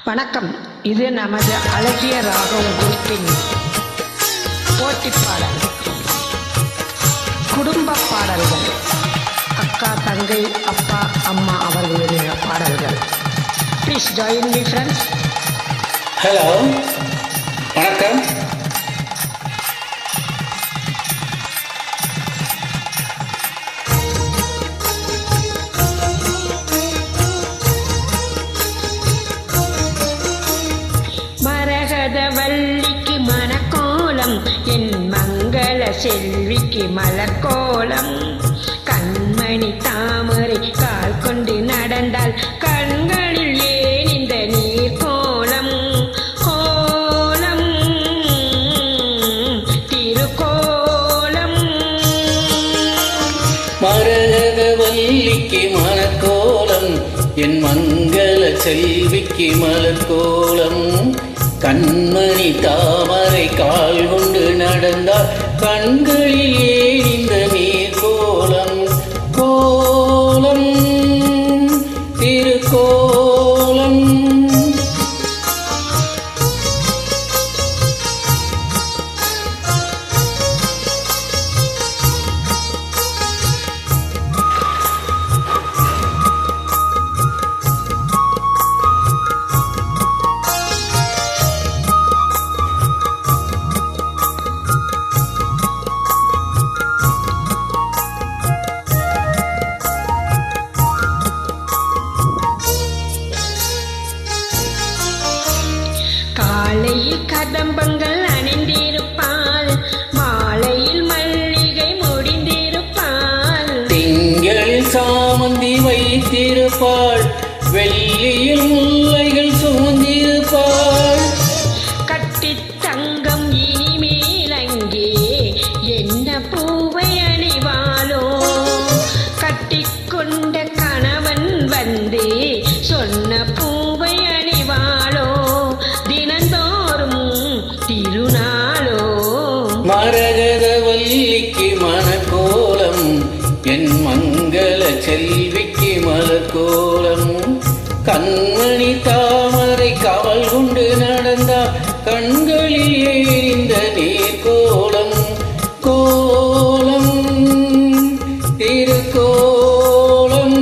வணக்கம். இது நமது அழகிய ராகம் குரூப்பின் போட்டி பாடல், குடும்ப பாடல்கள், அக்கா, தங்கை, அப்பா, அம்மா அவர்களுடைய பாடல்கள். Please join me friends. Hello, வணக்கம். வள்ளிக்கு மணக்கோலம், என் மங்கள செல்விக்கு மலர்கோலம். கண்மணி தாமரை கால் கொண்டு நடந்தால் கண்களில் ஏன் இந்த நீர் கோலம்? கோலம் திருக்கோலம். மரகத வள்ளிக்கு மணக்கோலம், என் மங்கள செல்விக்கு மலர்கோலம். கண்மணி தாமரை கால் கொண்டு நடந்தால் கண்களிலே இந்த நீர் கோலம். கோலம் திருக்கோலம். காலையில் கதம்பங்கள் அணிந்திருப்பாள், மாலையில் மல்லிகை முடிந்திருப்பாள். திங்களில் சாமந்தி வைத்திருப்பாள், வெள்ளியில் முல்லைகள் சுமந்திருப்பாள். கட்டி தங்கம் இனிமேல் அங்கே என்ன பூவை அணிவாளோ? கட்டிக்கொண்ட கணவன் வந்து சொன்ன பூவை அணிவாளோ? தினந்தோறும் திருநாளோ? மரகத வள்ளிக்கு மணக்கோலம், என் மங்கள செல்விக்கு மலர்கோலம். கண்மணி தாமரை கால் கொண்டு நடந்தால் கண்களிலே இந்த நீர் கோலம். கோலம் திருக்கோலம்.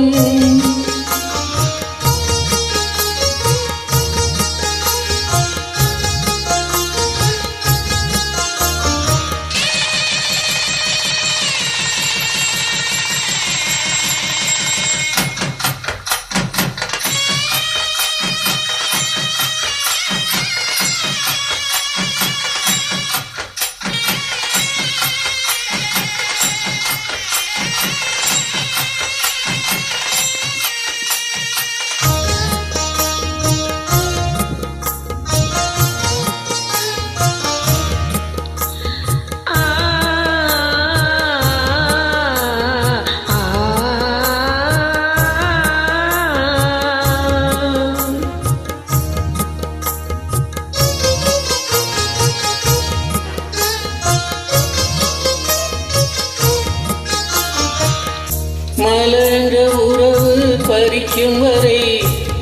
மலர் உறவு பறிக்கும் வரை,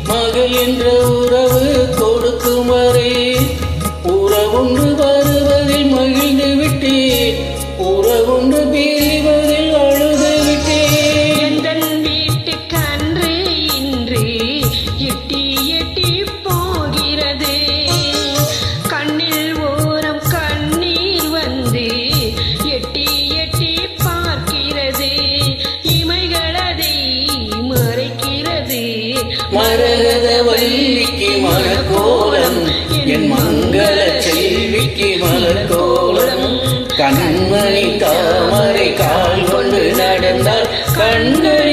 மகள் என்ற உறவு கொடுக்கும் வரை, உறவுண்டு வருவதில் மகிழ்ந்து விட்டேன், உறவுண்டு பிரிவதில் அழுது விட்டேன். எந்தன் வீட்டுக்கு அன்று இன்று எட்டி எட்டி போகிறது, கண்ணில் ஓரம் கண்ணீர் வந்து எட்டி எட்டி பார்க்கிறது, இமைகளதை மறைக்கிறது. மரகத வள்ளிக்கு மணக்கோலம், என் மங்கள செல்விக்கு மலர்கோலம். கண்மணி தாமரை கால் கொண்டு நடந்தால் கண்கள்